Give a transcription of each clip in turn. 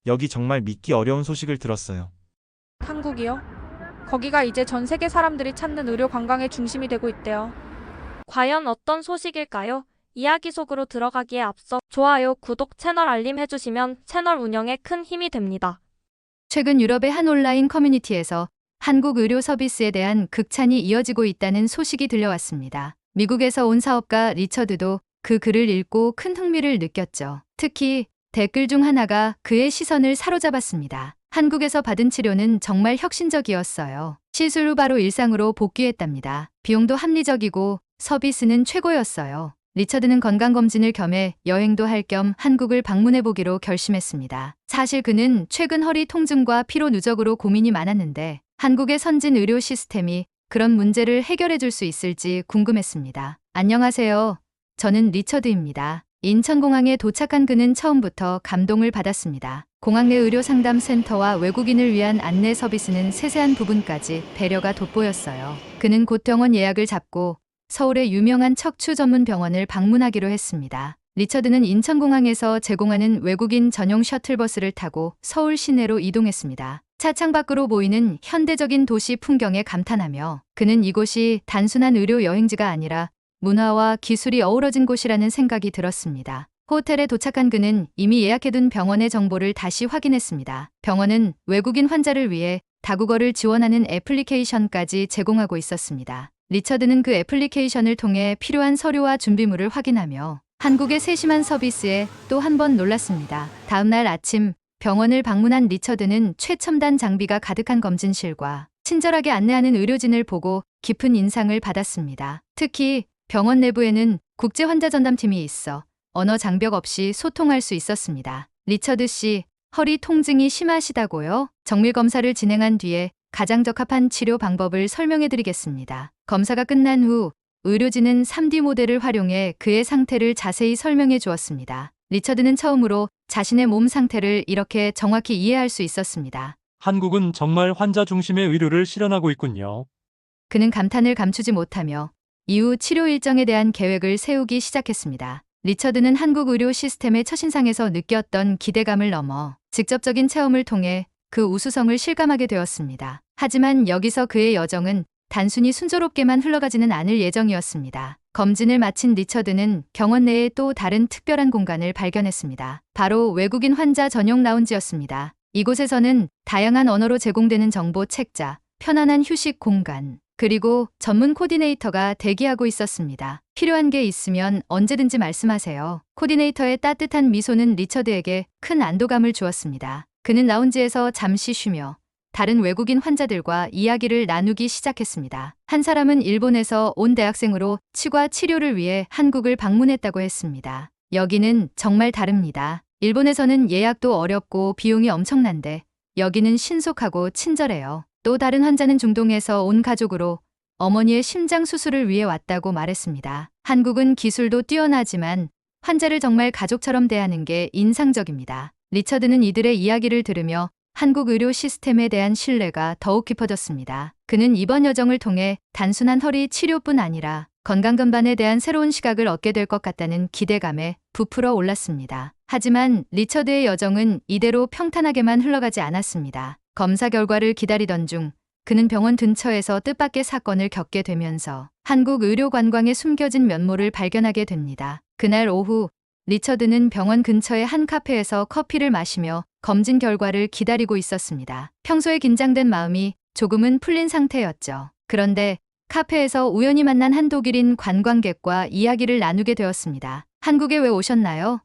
여기 정말 믿기 어려운 소식을 들었어요. 한국이요? 거기가 이제 전 세계 사람들이 찾는 의료 관광의 중심이 되고 있대요. 과연 어떤 소식일까요? 이야기 속으로 들어가기에 앞서 좋아요, 구독, 채널 알림 해주시면 채널 운영에 큰 힘이 됩니다. 최근 유럽의 한 온라인 커뮤니티에서 한국 의료 서비스에 대한 극찬이 이어지고 있다는 소식이 들려왔습니다. 미국에서 온 사업가 리처드도 그 글을 읽고 큰 흥미를 느꼈죠. 특히 댓글 중 하나가 그의 시선을 사로잡았습니다. 한국에서 받은 치료는 정말 혁신적이었어요. 시술 후 바로 일상으로 복귀했답니다. 비용도 합리적이고 서비스는 최고였어요. 리처드는 건강검진을 겸해 여행도 할 겸 한국을 방문해보기로 결심했습니다. 사실 그는 최근 허리 통증과 피로 누적으로 고민이 많았는데 한국의 선진 의료 시스템이 그런 문제를 해결해 줄 수 있을지 궁금했습니다. 안녕하세요. 저는 리처드입니다. 인천공항에 도착한 그는 처음부터 감동을 받았습니다. 공항 내 의료 상담 센터와 외국인을 위한 안내 서비스는 세세한 부분까지 배려가 돋보였어요. 그는 곧 병원 예약을 잡고 서울의 유명한 척추 전문 병원을 방문하기로 했습니다. 리처드는 인천공항에서 제공하는 외국인 전용 셔틀버스를 타고 서울 시내로 이동했습니다. 차 창밖으로 보이는 현대적인 도시 풍경에 감탄하며 그는 이곳이 단순한 의료 여행지가 아니라 문화와 기술이 어우러진 곳이라는 생각이 들었습니다. 호텔에 도착한 그는 이미 예약해둔 병원의 정보를 다시 확인했습니다. 병원은 외국인 환자를 위해 다국어를 지원하는 애플리케이션까지 제공하고 있었습니다. 리처드는 그 애플리케이션을 통해 필요한 서류와 준비물을 확인하며 한국의 세심한 서비스에 또 한 번 놀랐습니다. 다음 날 아침 병원을 방문한 리처드는 최첨단 장비가 가득한 검진실과 친절하게 안내하는 의료진을 보고 깊은 인상을 받았습니다. 특히 병원 내부에는 국제 환자 전담팀이 있어 언어 장벽 없이 소통할 수 있었습니다. 리처드 씨, 허리 통증이 심하시다고요? 정밀 검사를 진행한 뒤에 가장 적합한 치료 방법을 설명해 드리겠습니다. 검사가 끝난 후 의료진은 3D 모델을 활용해 그의 상태를 자세히 설명해 주었습니다. 리처드는 처음으로 자신의 몸 상태를 이렇게 정확히 이해할 수 있었습니다. 한국은 정말 환자 중심의 의료를 실현하고 있군요. 그는 감탄을 감추지 못하며 이후 치료 일정에 대한 계획을 세우기 시작했습니다. 리처드는 한국 의료 시스템의 첫인상에서 느꼈던 기대감을 넘어 직접적인 체험을 통해 그 우수성을 실감하게 되었습니다. 하지만 여기서 그의 여정은 단순히 순조롭게만 흘러가지는 않을 예정이었습니다. 검진을 마친 리처드는 병원 내에 또 다른 특별한 공간을 발견했습니다. 바로 외국인 환자 전용 라운지였습니다. 이곳에서는 다양한 언어로 제공되는 정보 책자, 편안한 휴식 공간, 그리고 전문 코디네이터가 대기하고 있었습니다. 필요한 게 있으면 언제든지 말씀하세요. 코디네이터의 따뜻한 미소는 리처드에게 큰 안도감을 주었습니다. 그는 라운지에서 잠시 쉬며 다른 외국인 환자들과 이야기를 나누기 시작했습니다. 한 사람은 일본에서 온 대학생으로 치과 치료를 위해 한국을 방문했다고 했습니다. 여기는 정말 다릅니다. 일본에서는 예약도 어렵고 비용이 엄청난데 여기는 신속하고 친절해요. 또 다른 환자는 중동에서 온 가족으로 어머니의 심장 수술을 위해 왔다고 말했습니다. 한국은 기술도 뛰어나지만 환자를 정말 가족처럼 대하는 게 인상적입니다. 리처드는 이들의 이야기를 들으며 한국 의료 시스템에 대한 신뢰가 더욱 깊어졌습니다. 그는 이번 여정을 통해 단순한 허리 치료뿐 아니라 건강 전반에 대한 새로운 시각을 얻게 될 것 같다는 기대감에 부풀어 올랐습니다. 하지만 리처드의 여정은 이대로 평탄하게만 흘러가지 않았습니다. 검사 결과를 기다리던 중 그는 병원 근처에서 뜻밖의 사건을 겪게 되면서 한국 의료 관광의 숨겨진 면모를 발견하게 됩니다. 그날 오후 리처드는 병원 근처의 한 카페에서 커피를 마시며 검진 결과를 기다리고 있었습니다. 평소에 긴장된 마음이 조금은 풀린 상태였죠. 그런데 카페에서 우연히 만난 한 독일인 관광객과 이야기를 나누게 되었습니다. 한국에 왜 오셨나요?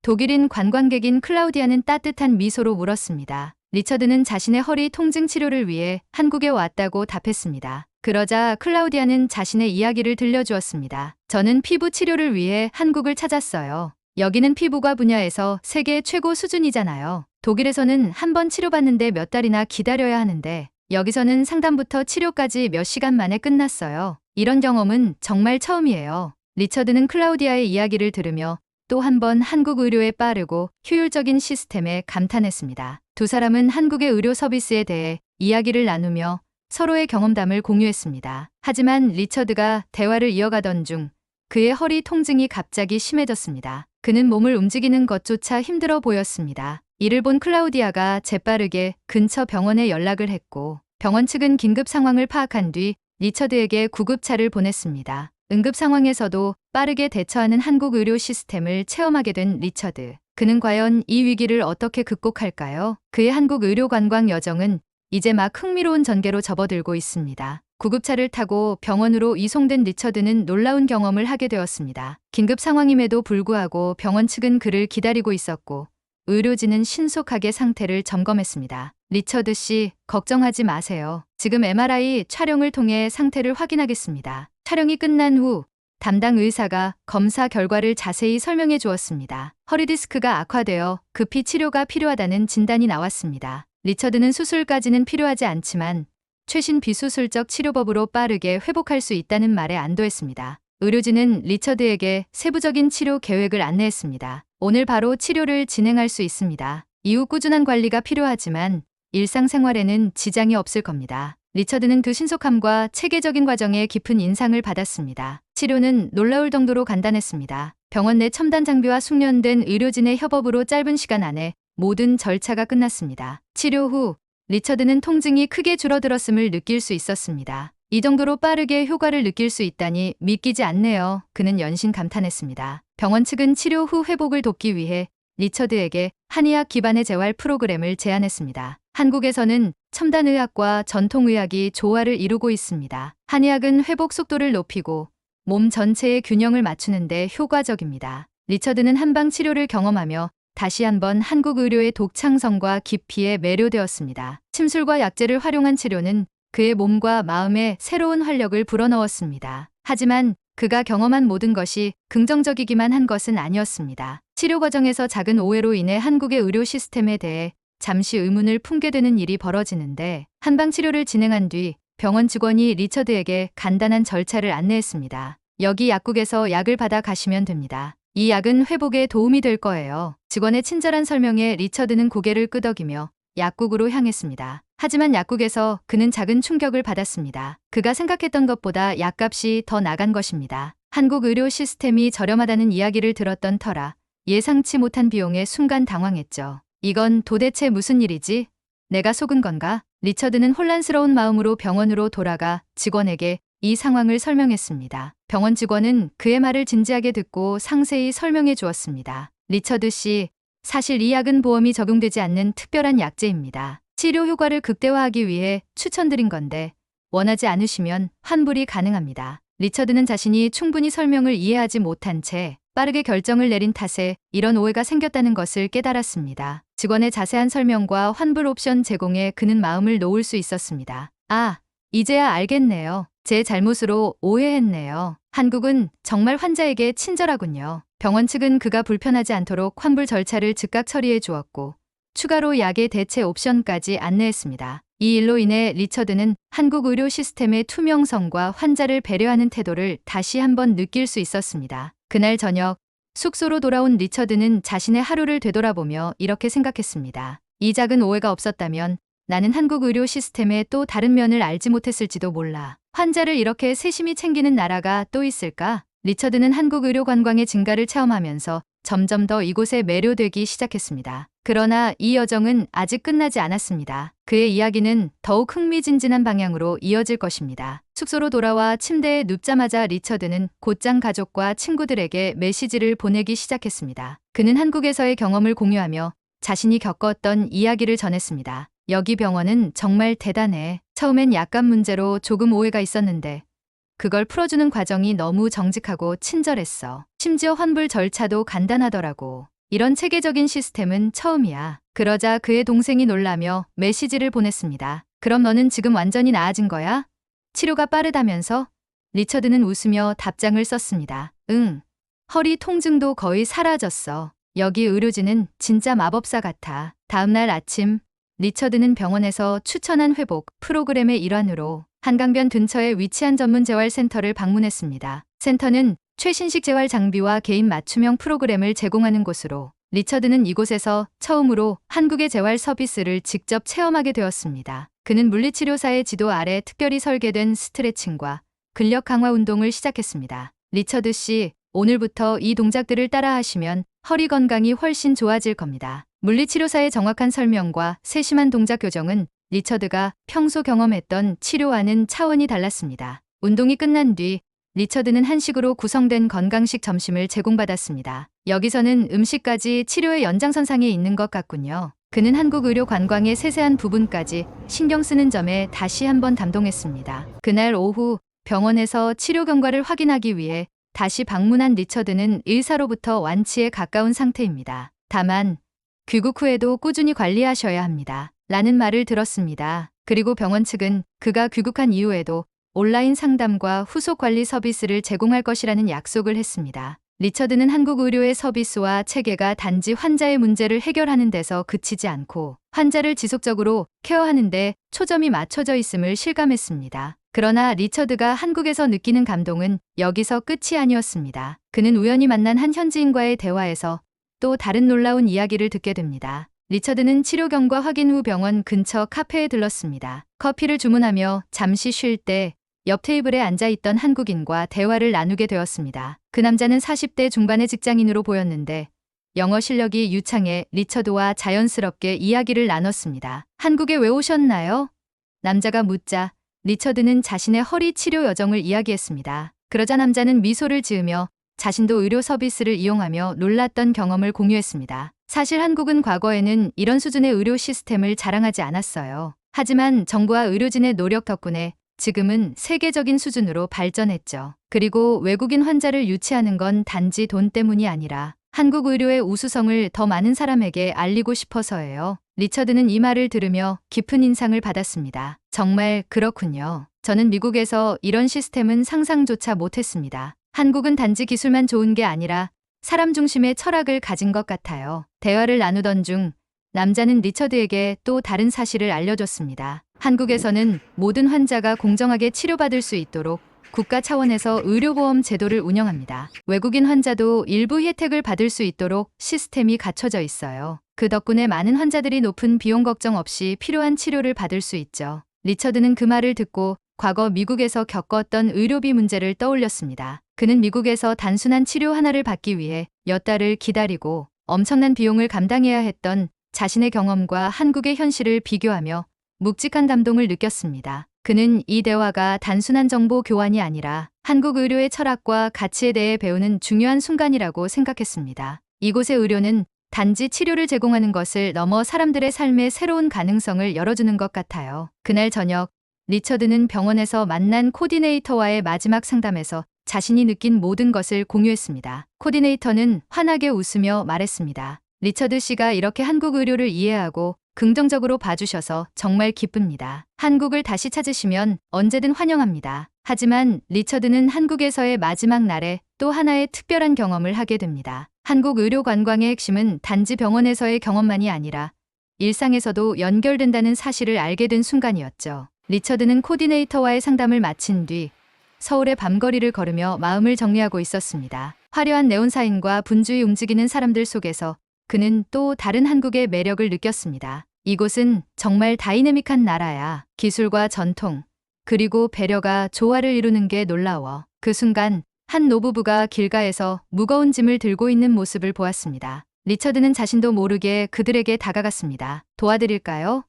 독일인 관광객인 클라우디아는 따뜻한 미소로 물었습니다. 리처드는 자신의 허리 통증 치료를 위해 한국에 왔다고 답했습니다. 그러자 클라우디아는 자신의 이야기를 들려주었습니다. 저는 피부 치료를 위해 한국을 찾았어요. 여기는 피부과 분야에서 세계 최고 수준이잖아요. 독일에서는 한 번 치료받는데 몇 달이나 기다려야 하는데 여기서는 상담부터 치료까지 몇 시간 만에 끝났어요. 이런 경험은 정말 처음이에요. 리처드는 클라우디아의 이야기를 들으며 또 한 번 한국 의료의 빠르고 효율적인 시스템에 감탄했습니다. 두 사람은 한국의 의료 서비스에 대해 이야기를 나누며 서로의 경험담을 공유했습니다. 하지만 리처드가 대화를 이어가던 중 그의 허리 통증이 갑자기 심해졌습니다. 그는 몸을 움직이는 것조차 힘들어 보였습니다. 이를 본 클라우디아가 재빠르게 근처 병원에 연락을 했고 병원 측은 긴급 상황을 파악한 뒤 리처드에게 구급차를 보냈습니다. 응급 상황에서도 빠르게 대처하는 한국 의료 시스템을 체험하게 된 리처드. 그는 과연 이 위기를 어떻게 극복할까요? 그의 한국 의료 관광 여정은 이제 막 흥미로운 전개로 접어들고 있습니다. 구급차를 타고 병원으로 이송된 리처드는 놀라운 경험을 하게 되었습니다. 긴급 상황임에도 불구하고 병원 측은 그를 기다리고 있었고 의료진은 신속하게 상태를 점검했습니다. 리처드 씨, 걱정하지 마세요. 지금 MRI 촬영을 통해 상태를 확인하겠습니다. 촬영이 끝난 후 담당 의사가 검사 결과를 자세히 설명해 주었습니다. 허리 디스크가 악화되어 급히 치료가 필요하다는 진단이 나왔습니다. 리처드는 수술까지는 필요하지 않지만 최신 비수술적 치료법으로 빠르게 회복할 수 있다는 말에 안도했습니다. 의료진은 리처드에게 세부적인 치료 계획을 안내했습니다. 오늘 바로 치료를 진행할 수 있습니다. 이후 꾸준한 관리가 필요하지만 일상생활에는 지장이 없을 겁니다. 리처드는 그 신속함과 체계적인 과정에 깊은 인상을 받았습니다. 치료는 놀라울 정도로 간단했습니다. 병원 내 첨단 장비와 숙련된 의료진의 협업으로 짧은 시간 안에 모든 절차가 끝났습니다. 치료 후 리처드는 통증이 크게 줄어들었음을 느낄 수 있었습니다. 이 정도로 빠르게 효과를 느낄 수 있다니 믿기지 않네요. 그는 연신 감탄했습니다. 병원 측은 치료 후 회복을 돕기 위해 리처드에게 한의학 기반의 재활 프로그램을 제안했습니다. 한국에서는 첨단의학과 전통의학이 조화를 이루고 있습니다. 한의학은 회복 속도를 높이고 몸 전체의 균형을 맞추는 데 효과적입니다. 리처드는 한방 치료를 경험하며 다시 한번 한국 의료의 독창성과 깊이에 매료되었습니다. 침술과 약재를 활용한 치료는 그의 몸과 마음에 새로운 활력을 불어넣었습니다. 하지만 그가 경험한 모든 것이 긍정적이기만 한 것은 아니었습니다. 치료 과정에서 작은 오해로 인해 한국의 의료 시스템에 대해 잠시 의문을 품게 되는 일이 벌어지는데 한방 치료를 진행한 뒤 병원 직원이 리처드에게 간단한 절차를 안내했습니다. 여기 약국에서 약을 받아 가시면 됩니다. 이 약은 회복에 도움이 될 거예요. 직원의 친절한 설명에 리처드는 고개를 끄덕이며 약국으로 향했습니다. 하지만 약국에서 그는 작은 충격을 받았습니다. 그가 생각했던 것보다 약값이 더 나간 것입니다. 한국 의료 시스템이 저렴하다는 이야기를 들었던 터라 예상치 못한 비용에 순간 당황했죠. 이건 도대체 무슨 일이지? 내가 속은 건가? 리처드는 혼란스러운 마음으로 병원으로 돌아가 직원에게 이 상황을 설명했습니다. 병원 직원은 그의 말을 진지하게 듣고 상세히 설명해 주었습니다. 리처드 씨, 사실 이 약은 보험이 적용되지 않는 특별한 약제입니다. 치료 효과를 극대화하기 위해 추천드린 건데 원하지 않으시면 환불이 가능합니다. 리처드는 자신이 충분히 설명을 이해하지 못한 채 빠르게 결정을 내린 탓에 이런 오해가 생겼다는 것을 깨달았습니다. 직원의 자세한 설명과 환불 옵션 제공에 그는 마음을 놓을 수 있었습니다. 아, 이제야 알겠네요. 제 잘못으로 오해했네요. 한국은 정말 환자에게 친절하군요. 병원 측은 그가 불편하지 않도록 환불 절차를 즉각 처리해 주었고 추가로 약의 대체 옵션까지 안내했습니다. 이 일로 인해 리처드는 한국 의료 시스템의 투명성과 환자를 배려하는 태도를 다시 한번 느낄 수 있었습니다. 그날 저녁 숙소로 돌아온 리처드는 자신의 하루를 되돌아보며 이렇게 생각했습니다. 이 작은 오해가 없었다면 나는 한국 의료 시스템의 또 다른 면을 알지 못했을지도 몰라. 환자를 이렇게 세심히 챙기는 나라가 또 있을까? 리처드는 한국 의료 관광의 증가를 체험하면서 점점 더 이곳에 매료되기 시작했습니다. 그러나 이 여정은 아직 끝나지 않았습니다. 그의 이야기는 더욱 흥미진진한 방향으로 이어질 것입니다. 숙소로 돌아와 침대에 눕자마자 리처드는 곧장 가족과 친구들에게 메시지를 보내기 시작했습니다. 그는 한국에서의 경험을 공유하며 자신이 겪었던 이야기를 전했습니다. 여기 병원은 정말 대단해. 처음엔 약간 문제로 조금 오해가 있었는데 그걸 풀어주는 과정이 너무 정직하고 친절했어. 심지어 환불 절차도 간단하더라고. 이런 체계적인 시스템은 처음이야. 그러자 그의 동생이 놀라며 메시지를 보냈습니다. 그럼 너는 지금 완전히 나아진 거야? 치료가 빠르다면서? 리처드는 웃으며 답장을 썼습니다. 응. 허리 통증도 거의 사라졌어. 여기 의료진은 진짜 마법사 같아. 다음날 아침 리처드는 병원에서 추천한 회복 프로그램의 일환으로 한강변 근처에 위치한 전문 재활센터를 방문했습니다. 센터는 최신식 재활 장비와 개인 맞춤형 프로그램을 제공하는 곳으로 리처드는 이곳에서 처음으로 한국의 재활 서비스를 직접 체험하게 되었습니다. 그는 물리치료사의 지도 아래 특별히 설계된 스트레칭과 근력 강화 운동을 시작했습니다. 리처드 씨, 오늘부터 이 동작들을 따라 하시면 허리 건강이 훨씬 좋아질 겁니다. 물리치료사의 정확한 설명과 세심한 동작 교정은 리처드가 평소 경험했던 치료와는 차원이 달랐습니다. 운동이 끝난 뒤 리처드는 한식으로 구성된 건강식 점심을 제공받았습니다. 여기서는 음식까지 치료의 연장선상에 있는 것 같군요. 그는 한국 의료 관광의 세세한 부분까지 신경 쓰는 점에 다시 한번 감동했습니다. 그날 오후 병원에서 치료 경과를 확인하기 위해 다시 방문한 리처드는 의사로부터 완치에 가까운 상태입니다. 다만 귀국 후에도 꾸준히 관리하셔야 합니다. 라는 말을 들었습니다. 그리고 병원 측은 그가 귀국한 이후에도 온라인 상담과 후속 관리 서비스를 제공할 것이라는 약속을 했습니다. 리처드는 한국 의료의 서비스와 체계가 단지 환자의 문제를 해결하는 데서 그치지 않고 환자를 지속적으로 케어하는 데 초점이 맞춰져 있음을 실감했습니다. 그러나 리처드가 한국에서 느끼는 감동은 여기서 끝이 아니었습니다. 그는 우연히 만난 한 현지인과의 대화에서 또 다른 놀라운 이야기를 듣게 됩니다. 리처드는 치료 경과 확인 후 병원 근처 카페에 들렀습니다. 커피를 주문하며 잠시 쉴 때 옆 테이블에 앉아있던 한국인과 대화를 나누게 되었습니다. 그 남자는 40대 중반의 직장인으로 보였는데 영어 실력이 유창해 리처드와 자연스럽게 이야기를 나눴습니다. 한국에 왜 오셨나요? 남자가 묻자 리처드는 자신의 허리 치료 여정을 이야기했습니다. 그러자 남자는 미소를 지으며 자신도 의료 서비스를 이용하며 놀랐던 경험을 공유했습니다. 사실 한국은 과거에는 이런 수준의 의료 시스템을 자랑하지 않았어요. 하지만 정부와 의료진의 노력 덕분에 지금은 세계적인 수준으로 발전했죠. 그리고 외국인 환자를 유치하는 건 단지 돈 때문이 아니라 한국 의료의 우수성을 더 많은 사람에게 알리고 싶어서예요. 리처드는 이 말을 들으며 깊은 인상을 받았습니다. 정말 그렇군요. 저는 미국에서 이런 시스템은 상상조차 못했습니다. 한국은 단지 기술만 좋은 게 아니라 사람 중심의 철학을 가진 것 같아요. 대화를 나누던 중 남자는 리처드에게 또 다른 사실을 알려줬습니다. 한국에서는 모든 환자가 공정하게 치료받을 수 있도록 국가 차원에서 의료보험 제도를 운영합니다. 외국인 환자도 일부 혜택을 받을 수 있도록 시스템이 갖춰져 있어요. 그 덕분에 많은 환자들이 높은 비용 걱정 없이 필요한 치료를 받을 수 있죠. 리처드는 그 말을 듣고 과거 미국에서 겪었던 의료비 문제를 떠올렸습니다. 그는 미국에서 단순한 치료 하나를 받기 위해 몇 달을 기다리고 엄청난 비용을 감당해야 했던 자신의 경험과 한국의 현실을 비교하며 묵직한 감동을 느꼈습니다. 그는 이 대화가 단순한 정보 교환이 아니라 한국 의료의 철학과 가치에 대해 배우는 중요한 순간이라고 생각했습니다. 이곳의 의료는 단지 치료를 제공하는 것을 넘어 사람들의 삶의 새로운 가능성을 열어주는 것 같아요. 그날 저녁, 리처드는 병원에서 만난 코디네이터와의 마지막 상담에서 자신이 느낀 모든 것을 공유했습니다. 코디네이터는 환하게 웃으며 말했습니다. 리처드 씨가 이렇게 한국 의료를 이해하고 긍정적으로 봐주셔서 정말 기쁩니다. 한국을 다시 찾으시면 언제든 환영합니다. 하지만 리처드는 한국에서의 마지막 날에 또 하나의 특별한 경험을 하게 됩니다. 한국 의료 관광의 핵심은 단지 병원에서의 경험만이 아니라 일상에서도 연결된다는 사실을 알게 된 순간이었죠. 리처드는 코디네이터와의 상담을 마친 뒤 서울의 밤거리를 걸으며 마음을 정리하고 있었습니다. 화려한 네온사인과 분주히 움직이는 사람들 속에서 그는 또 다른 한국의 매력을 느꼈습니다. 이곳은 정말 다이내믹한 나라야. 기술과 전통, 그리고 배려가 조화를 이루는 게 놀라워. 그 순간 한 노부부가 길가에서 무거운 짐을 들고 있는 모습을 보았습니다. 리처드는 자신도 모르게 그들에게 다가갔습니다. 도와드릴까요?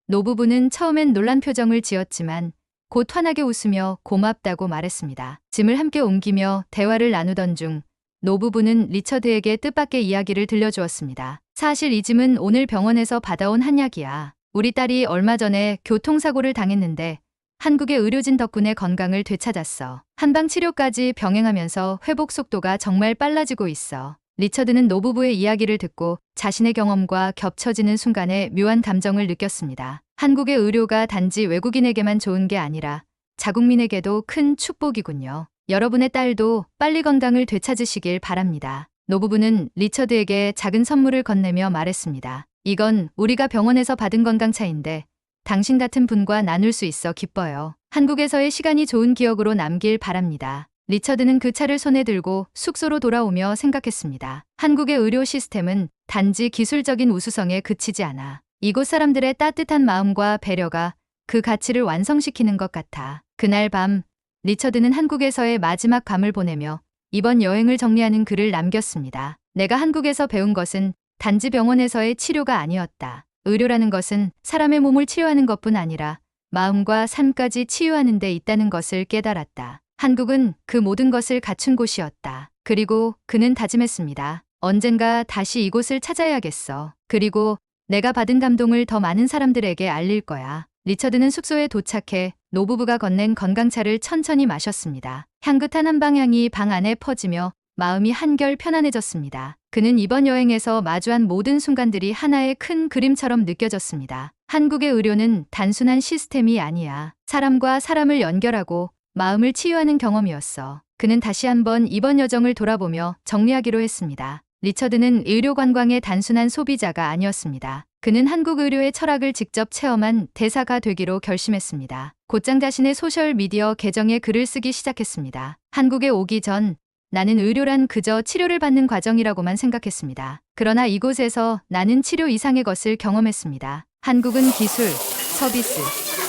노부부는 처음엔 놀란 표정을 지었지만 곧 환하게 웃으며 고맙다고 말했습니다. 짐을 함께 옮기며 대화를 나누던 중 노부부는 리처드에게 뜻밖의 이야기를 들려주었습니다. 사실 이 짐은 오늘 병원에서 받아온 한약이야. 우리 딸이 얼마 전에 교통사고를 당했는데 한국의 의료진 덕분에 건강을 되찾았어. 한방 치료까지 병행하면서 회복 속도가 정말 빨라지고 있어. 리처드는 노부부의 이야기를 듣고 자신의 경험과 겹쳐지는 순간에 묘한 감정을 느꼈습니다. 한국의 의료가 단지 외국인에게만 좋은 게 아니라 자국민에게도 큰 축복이군요. 여러분의 딸도 빨리 건강을 되찾으시길 바랍니다. 노부부는 리처드에게 작은 선물을 건네며 말했습니다. 이건 우리가 병원에서 받은 건강차인데 당신 같은 분과 나눌 수 있어 기뻐요. 한국에서의 시간이 좋은 기억으로 남길 바랍니다. 리처드는 그 차를 손에 들고 숙소로 돌아오며 생각했습니다. 한국의 의료 시스템은 단지 기술적인 우수성에 그치지 않아. 이곳 사람들의 따뜻한 마음과 배려가 그 가치를 완성시키는 것 같아. 그날 밤 리처드는 한국에서의 마지막 밤을 보내며 이번 여행을 정리하는 글을 남겼습니다. 내가 한국에서 배운 것은 단지 병원에서의 치료가 아니었다. 의료라는 것은 사람의 몸을 치료하는 것뿐 아니라 마음과 삶까지 치유하는 데 있다는 것을 깨달았다. 한국은 그 모든 것을 갖춘 곳이었다. 그리고 그는 다짐했습니다. 언젠가 다시 이곳을 찾아야겠어. 그리고 내가 받은 감동을 더 많은 사람들에게 알릴 거야. 리처드는 숙소에 도착해 노부부가 건넨 건강차를 천천히 마셨습니다. 향긋한 한방향이 방 안에 퍼지며 마음이 한결 편안해졌습니다. 그는 이번 여행에서 마주한 모든 순간들이 하나의 큰 그림처럼 느껴졌습니다. 한국의 의료는 단순한 시스템이 아니야. 사람과 사람을 연결하고 마음을 치유하는 경험이었어. 그는 다시 한번 이번 여정을 돌아보며 정리하기로 했습니다. 리처드는 의료 관광의 단순한 소비자가 아니었습니다. 그는 한국 의료의 철학을 직접 체험한 대사가 되기로 결심했습니다. 곧장 자신의 소셜미디어 계정에 글을 쓰기 시작했습니다. 한국에 오기 전 나는 의료란 그저 치료를 받는 과정이라고만 생각했습니다. 그러나 이곳에서 나는 치료 이상의 것을 경험했습니다. 한국은 기술, 서비스,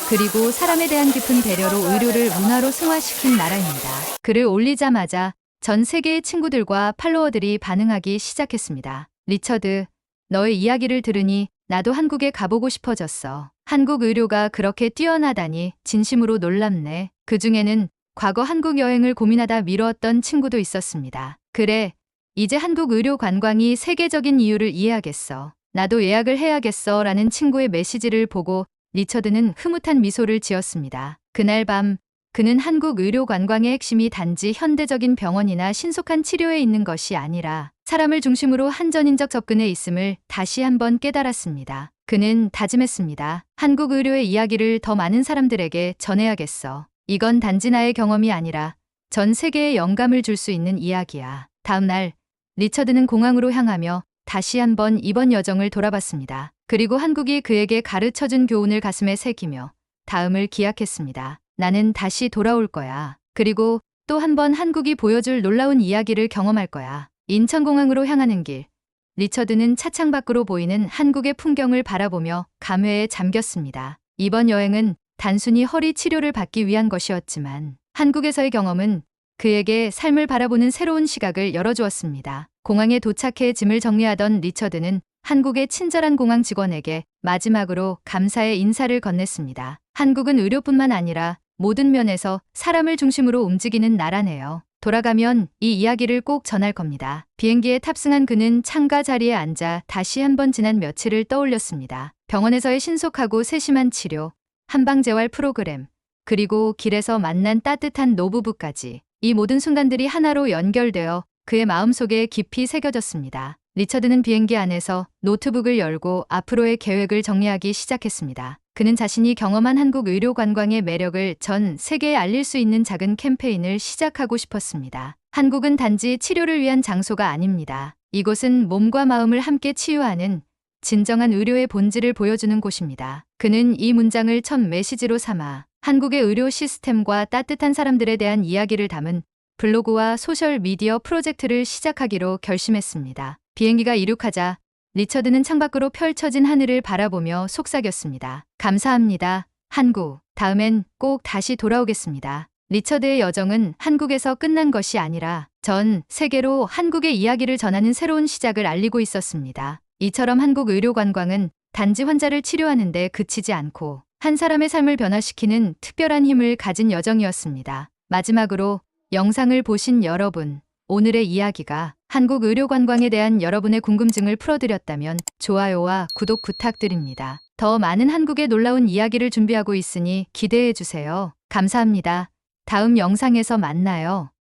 그리고 사람에 대한 깊은 배려로 의료를 문화로 승화시킨 나라입니다. 글을 올리자마자 전 세계의 친구들과 팔로워들이 반응하기 시작했습니다. 리처드, 너의 이야기를 들으니 나도 한국에 가보고 싶어졌어. 한국 의료가 그렇게 뛰어나다니 진심으로 놀랍네. 그중에는 과거 한국 여행을 고민하다 미뤘던 친구도 있었습니다. 그래, 이제 한국 의료 관광이 세계적인 이유를 이해하겠어. 나도 예약을 해야겠어 라는 친구의 메시지를 보고 리처드는 흐뭇한 미소를 지었습니다. 그날 밤 그는 한국 의료 관광의 핵심이 단지 현대적인 병원이나 신속한 치료에 있는 것이 아니라 사람을 중심으로 한전인적 접근에 있음을 다시 한번 깨달았습니다. 그는 다짐했습니다. 한국 의료의 이야기를 더 많은 사람들에게 전해야겠어. 이건 단지 나의 경험이 아니라 전 세계에 영감을 줄 수 있는 이야기야. 다음 날 리처드는 공항으로 향하며 다시 한번 이번 여정을 돌아봤습니다. 그리고 한국이 그에게 가르쳐준 교훈을 가슴에 새기며 다음을 기약했습니다. 나는 다시 돌아올 거야. 그리고 또 한 번 한국이 보여줄 놀라운 이야기를 경험할 거야. 인천공항으로 향하는 길. 리처드는 차창 밖으로 보이는 한국의 풍경을 바라보며 감회에 잠겼습니다. 이번 여행은 단순히 허리 치료를 받기 위한 것이었지만 한국에서의 경험은 그에게 삶을 바라보는 새로운 시각을 열어주었습니다. 공항에 도착해 짐을 정리하던 리처드는 한국의 친절한 공항 직원에게 마지막으로 감사의 인사를 건넸습니다. 한국은 의료뿐만 아니라 모든 면에서 사람을 중심으로 움직이는 나라네요. 돌아가면 이 이야기를 꼭 전할 겁니다. 비행기에 탑승한 그는 창가 자리에 앉아 다시 한번 지난 며칠을 떠올렸습니다. 병원에서의 신속하고 세심한 치료, 한방재활 프로그램, 그리고 길에서 만난 따뜻한 노부부까지 이 모든 순간들이 하나로 연결되어 그의 마음속에 깊이 새겨졌습니다. 리처드는 비행기 안에서 노트북을 열고 앞으로의 계획을 정리하기 시작했습니다. 그는 자신이 경험한 한국 의료 관광의 매력을 전 세계에 알릴 수 있는 작은 캠페인을 시작하고 싶었습니다. 한국은 단지 치료를 위한 장소가 아닙니다. 이곳은 몸과 마음을 함께 치유하는 진정한 의료의 본질을 보여주는 곳입니다. 그는 이 문장을 첫 메시지로 삼아 한국의 의료 시스템과 따뜻한 사람들에 대한 이야기를 담은 블로그와 소셜미디어 프로젝트를 시작하기로 결심했습니다. 비행기가 이륙하자 리처드는 창밖으로 펼쳐진 하늘을 바라보며 속삭였습니다. 감사합니다, 한국. 다음엔 꼭 다시 돌아오겠습니다. 리처드의 여정은 한국에서 끝난 것이 아니라 전 세계로 한국의 이야기를 전하는 새로운 시작을 알리고 있었습니다. 이처럼 한국 의료 관광은 단지 환자를 치료하는 데 그치지 않고 한 사람의 삶을 변화시키는 특별한 힘을 가진 여정이었습니다. 마지막으로 영상을 보신 여러분, 오늘의 이야기가 한국 의료 관광에 대한 여러분의 궁금증을 풀어드렸다면 좋아요와 구독 부탁드립니다. 더 많은 한국의 놀라운 이야기를 준비하고 있으니 기대해 주세요. 감사합니다. 다음 영상에서 만나요.